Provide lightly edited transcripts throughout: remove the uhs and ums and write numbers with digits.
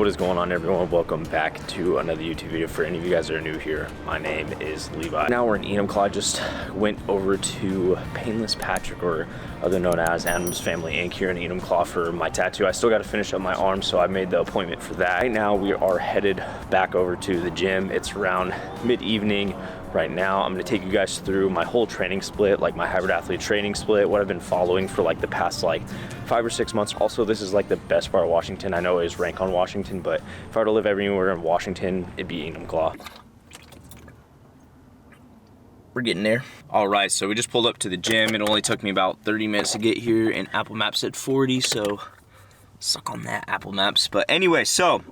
What is going on, everyone? Welcome back to another YouTube video. For any of you guys that are new here, my name is Levi. Now we're in Enumclaw. I just went over to Painless Patrick, or other known as Adam's Family Inc. here in Enumclaw for my tattoo. I still got to finish up my arm, so I made the appointment for that. Right now we are headed back over to the gym. It's around mid-evening right now. I'm going to take you guys through my whole training split, like my hybrid athlete training split, what I've been following for like the past like 5 or 6 months. Also, this is like the best part of Washington. I know it is rank on Washington, but if I were to live anywhere in Washington, it'd be Enumclaw. We're getting there. All right, so we just pulled up to the gym. It only took me about 30 minutes to get here, and Apple Maps said 40, so suck on that, Apple Maps. But anyway, so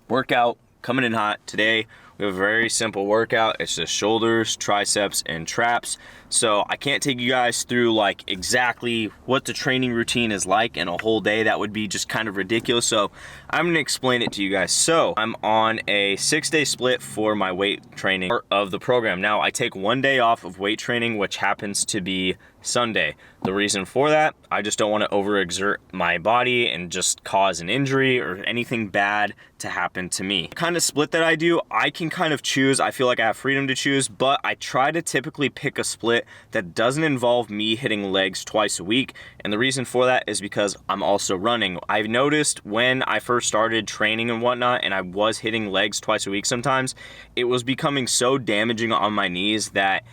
workout coming in hot today. We have a very simple workout. It's just shoulders, triceps, and traps. So I can't take you guys through like exactly what the training routine is like in a whole day. That would be just kind of ridiculous. So I'm gonna explain it to you guys. So I'm on a 6-day split for my weight training part of the program. Now I take 1 day off of weight training, which happens to be Sunday. The reason for that, I just don't want to overexert my body and just cause an injury or anything bad to happen to me. The kind of split that I do, I can kind of choose. I feel like I have freedom to choose, but I try to typically pick a split that doesn't involve me hitting legs twice a week. And the reason for that is because I'm also running. I've noticed when I first started training and whatnot, and I was hitting legs twice a week sometimes, it was becoming so damaging on my knees that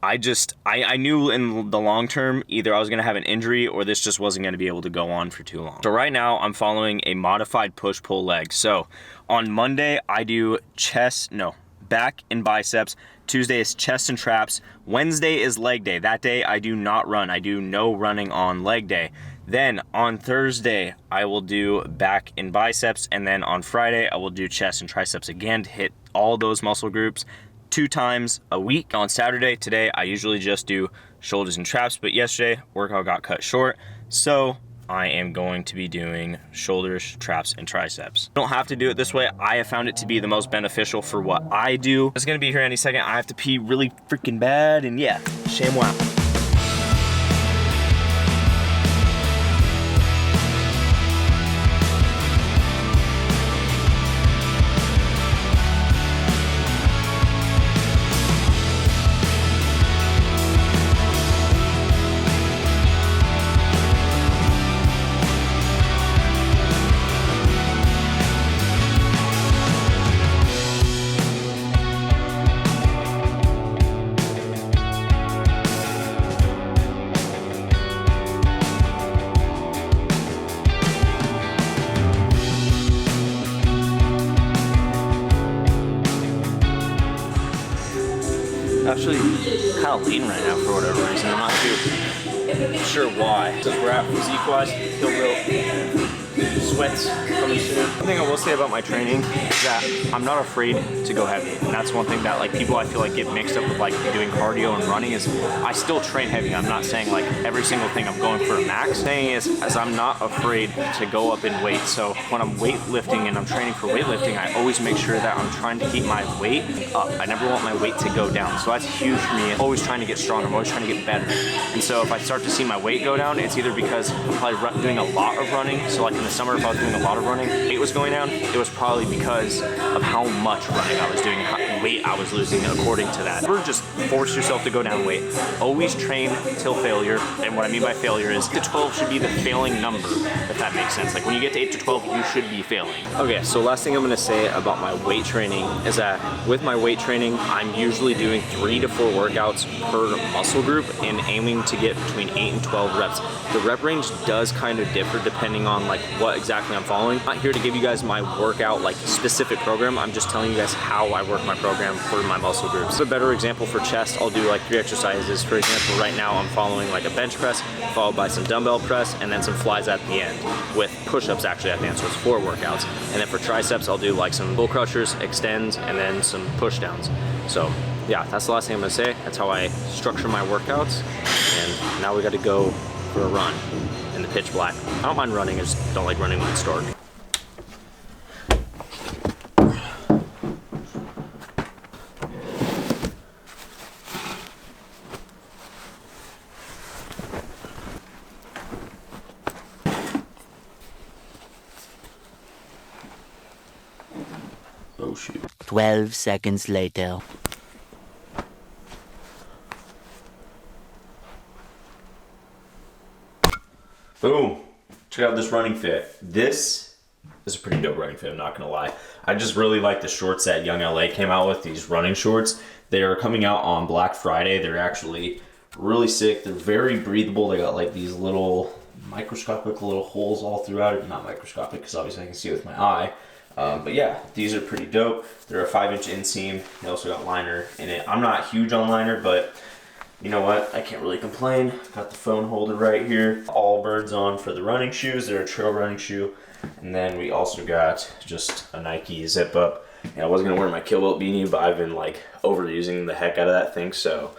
I knew in the long term, either I was gonna have an injury or this just wasn't gonna be able to go on for too long. So right now I'm following a modified push-pull leg. So on Monday I do back and biceps. Tuesday is chest and traps. Wednesday is leg day. That day I do not run. I do no running on leg day. Then on Thursday I will do back and biceps, and then on Friday I will do chest and triceps again to hit all those muscle groups 2 times a week. On Saturday, today, I usually just do shoulders and traps, but yesterday, workout got cut short, so I am going to be doing shoulders, traps, and triceps. Don't have to do it this way. I have found it to be the most beneficial for what I do. It's gonna be here any second. I have to pee really freaking bad, and yeah, shame wow. Actually kind of lean right now for whatever reason. I'm not too sure why. Because we're at physique-wise, feel real sweats coming soon. One thing I will say about my training is that I'm not afraid to go heavy. And that's one thing that like people I feel like get mixed up with like doing cardio and running is I still train heavy. I'm not saying like every single thing I'm going for a max. Saying is I'm not afraid to go up in weight. So when I'm weightlifting and I'm training for weightlifting, I always make sure that I'm trying to keep my weight up. I never want my weight to go down. So that's huge for me. I'm always trying to get stronger. I'm always trying to get better. And so if I start to see my weight go down, it's either because I'm probably doing a lot of running. So like in the summer, if I was doing a lot of running, weight was going down, it was probably because of how much running I was doing, how weight I was losing according to that. Never just force yourself to go down weight. Always train till failure. And what I mean by failure is 8 to 12 should be the failing number, if that makes sense. Like when you get to 8 to 12, you should be failing. Okay, so last thing I'm gonna say about my weight training is that with my weight training, I'm usually doing 3 to 4 workouts per muscle group and aiming to get between 8 and 12 reps. The rep range does kind of differ depending on like what exactly I'm following. I'm not here to give you guys my workout like specific program. I'm just telling you guys how I work my program for my muscle groups. So a better example for chest, I'll do like 3 exercises. For example, right now I'm following like a bench press, followed by some dumbbell press, and then some flies at the end with push-ups actually at the end, so it's 4 workouts. And then for triceps, I'll do like some bull crushers, extends, and then some push downs. So yeah, that's the last thing I'm gonna say. That's how I structure my workouts. And now we gotta go for a run in the pitch black. I don't mind running, I just don't like running when it's dark. 12 seconds later. Boom. Check out this running fit. This is a pretty dope running fit, I'm not gonna lie. I just really like the shorts that Young LA came out with, these running shorts. They are coming out on Black Friday. They're actually really sick. They're very breathable. They got like these little microscopic little holes all throughout it. Not microscopic, because obviously I can see it with my eye. But yeah, these are pretty dope. They're a 5-inch inseam. They also got liner in it. I'm not huge on liner, but you know what? I can't really complain. Got the phone holder right here. Allbirds on for the running shoes. They're a trail running shoe. And then we also got just a Nike zip up. And I was gonna wear my Kill Belt beanie, but I've been like overusing the heck out of that thing. So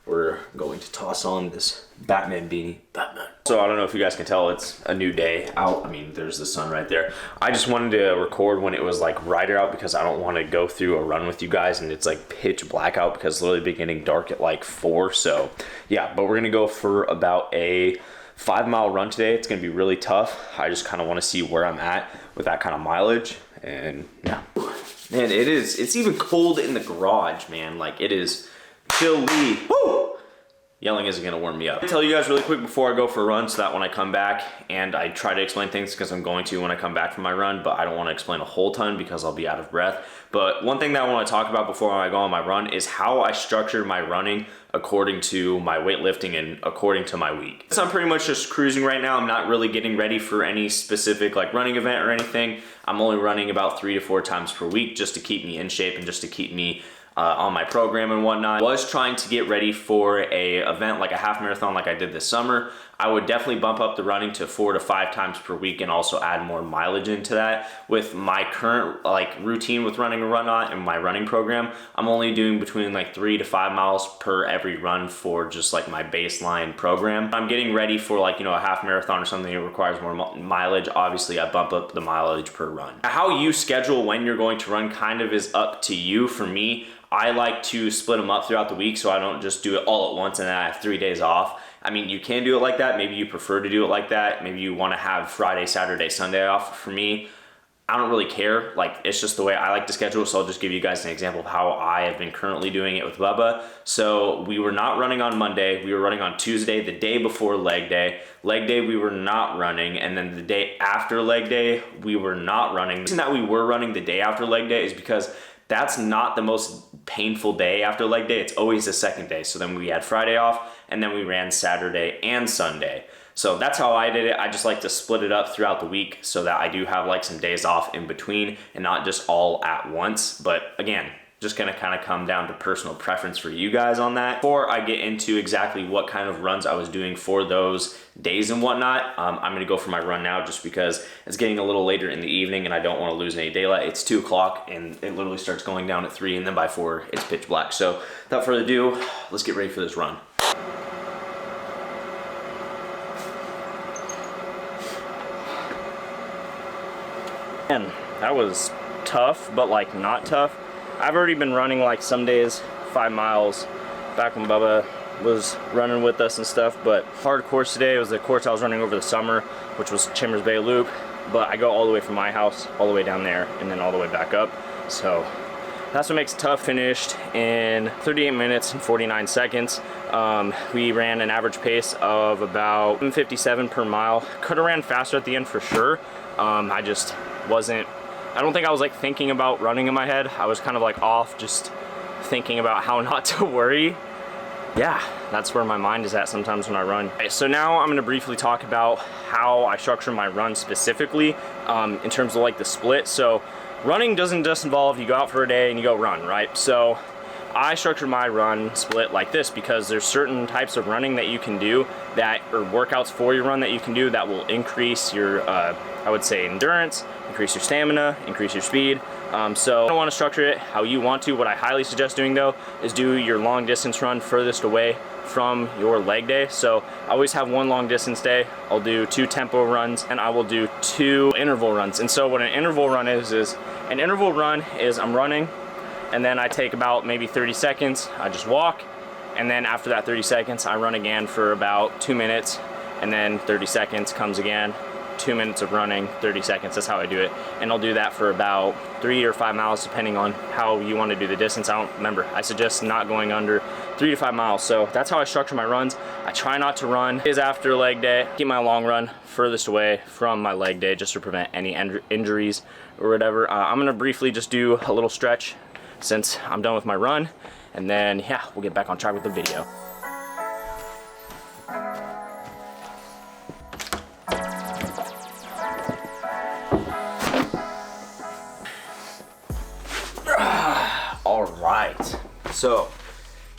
we're going to toss on this Batman beanie. Batman. So I don't know if you guys can tell, it's a new day out. I mean, there's the sun right there. I just wanted to record when it was like brighter out because I don't want to go through a run with you guys and it's like pitch black out because it's literally beginning dark at like 4. So yeah, but we're gonna go for about a 5-mile run today. It's gonna be really tough. I just kind of want to see where I'm at with that kind of mileage. And yeah, man, it's even cold in the garage, man. Like it is chilly. Woo! Yelling isn't gonna warm me up. I'll tell you guys really quick before I go for a run so that when I come back, and I try to explain things because I'm going to when I come back from my run, but I don't want to explain a whole ton because I'll be out of breath. But one thing that I want to talk about before I go on my run is how I structure my running according to my weightlifting and according to my week. So I'm pretty much just cruising right now. I'm not really getting ready for any specific like running event or anything. I'm only running about 3 to 4 times per week just to keep me in shape and just to keep me on my program and whatnot. I was trying to get ready for a event like a half marathon like I did this summer. I would definitely bump up the running to 4 to 5 times per week and also add more mileage into that. With my current like routine with running and whatnot and my running program, I'm only doing between like 3 to 5 miles per every run for just like my baseline program. I'm getting ready for like, you know, a half marathon or something that requires more mileage. Obviously I bump up the mileage per run. How you schedule when you're going to run kind of is up to you. For me, I like to split them up throughout the week so I don't just do it all at once and then I have 3 days off. I mean, you can do it like that. Maybe you prefer to do it like that. Maybe you want to have Friday, Saturday, Sunday off. For me, I don't really care. Like, it's just the way I like to schedule. So I'll just give you guys an example of how I have been currently doing it with Bubba. So we were not running on Monday. We were running on Tuesday, the day before leg day. Leg day, we were not running. And then the day after leg day, we were not running. The reason that we were running the day after leg day is because that's not the most painful day after leg day. It's always the second day. So then we had Friday off and then we ran Saturday and Sunday. So that's how I did it. I just like to split it up throughout the week so that I do have like some days off in between and not just all at once. But again, just gonna kind of come down to personal preference for you guys on that. Before I get into exactly what kind of runs I was doing for those days and whatnot, I'm gonna go for my run now just because it's getting a little later in the evening and I don't wanna lose any daylight. It's 2 o'clock and it literally starts going down at 3 and then by 4 it's pitch black. So without further ado, let's get ready for this run. Man, that was tough, but like not tough. I've already been running like some days 5 miles back when Bubba was running with us and stuff, but hard course today. It was the course I was running over the summer, which was Chambers Bay Loop, but I go all the way from my house all the way down there and then all the way back up. So that's what makes it tough. Finished in 38 minutes and 49 seconds. We ran an average pace of about 157 per mile. Could have ran faster at the end for sure. I just wasn't, I don't think I was like thinking about running in my head. I was kind of like off just thinking about how not to worry. Yeah, that's where my mind is at sometimes when I run. Okay, so now I'm gonna briefly talk about how I structure my run specifically in terms of like the split. So running doesn't just involve you go out for a day and you go run, right? So I structure my run split like this because there's certain types of running that you can do that, or workouts for your run that you can do that will increase your, I would say, endurance, increase your stamina, increase your speed. So I don't want to structure it how you want to. What I highly suggest doing though is do your long distance run furthest away from your leg day. So I always have 1 long distance day. I'll do 2 tempo runs and I will do 2 interval runs. And so what an interval run is an interval run is I'm running and then I take about maybe 30 seconds. I just walk. And then after that 30 seconds, I run again for about 2 minutes and then 30 seconds comes again. 2 minutes of running, 30 seconds, that's how I do it. And I'll do that for about 3 or 5 miles, depending on how you want to do the distance. I don't remember. I suggest not going under 3 to 5 miles. So that's how I structure my runs. I try not to run is after leg day. Keep my long run furthest away from my leg day just to prevent any injuries or whatever. I'm gonna briefly just do a little stretch since I'm done with my run. And then, yeah, we'll get back on track with the video. All right, so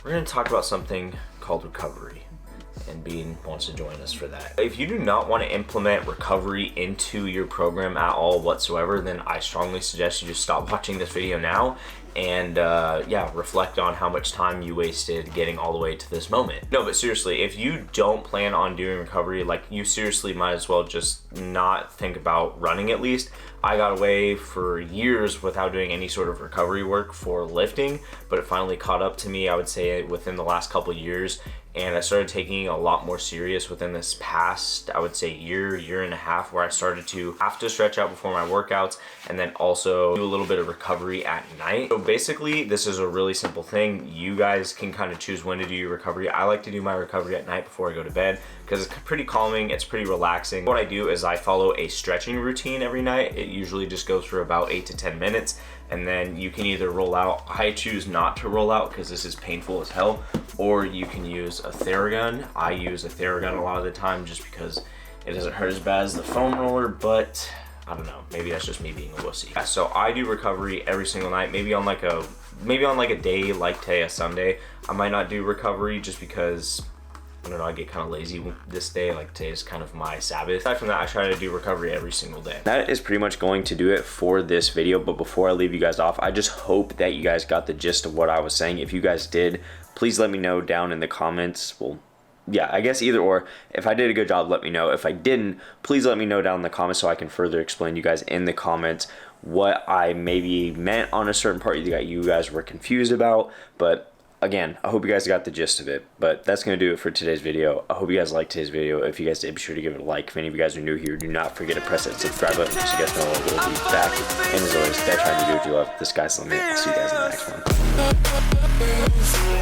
we're gonna talk about something called recovery, and Bean wants to join us for that. If you do not want to implement recovery into your program at all whatsoever, then I strongly suggest you just stop watching this video now and yeah, reflect on how much time you wasted getting all the way to this moment. No, but seriously, if you don't plan on doing recovery, like, you seriously might as well just not think about running at least. I got away for years without doing any sort of recovery work for lifting, but it finally caught up to me, I would say, within the last couple of years. And I started taking it a lot more serious within this past, I would say, year and a half, where I started to have to stretch out before my workouts and then also do a little bit of recovery at night. So basically, this is a really simple thing. You guys can kind of choose when to do your recovery. I like to do my recovery at night before I go to bed because it's pretty calming, it's pretty relaxing. What I do is I follow a stretching routine every night. It usually just goes for about 8 to 10 minutes. And then you can either roll out. I choose not to roll out because this is painful as hell, or you can use a Theragun. I use a Theragun a lot of the time just because it doesn't hurt as bad as the foam roller, but I don't know, maybe that's just me being a wussy. So I do recovery every single night. Maybe on like a day like today, a Sunday, I might not do recovery just because, I don't know, I get kind of lazy this day. Like, today is kind of my Sabbath. Aside from that, I try to do recovery every single day. That is pretty much going to do it for this video. But before I leave you guys off, I just hope that you guys got the gist of what I was saying. If you guys did, please let me know down in the comments. Well, yeah, I guess either or. If I did a good job, let me know. If I didn't, please let me know down in the comments so I can further explain to you guys in the comments what I maybe meant on a certain part that you guys were confused about. But again, I hope you guys got the gist of it. But that's going to do it for today's video. I hope you guys liked today's video. If you guys did, be sure to give it a like. If any of you guys are new here, do not forget to press that subscribe button so you guys know we'll be back. And as always, stay trying to do what you love. This guy's Limit. I'll see you guys in the next one.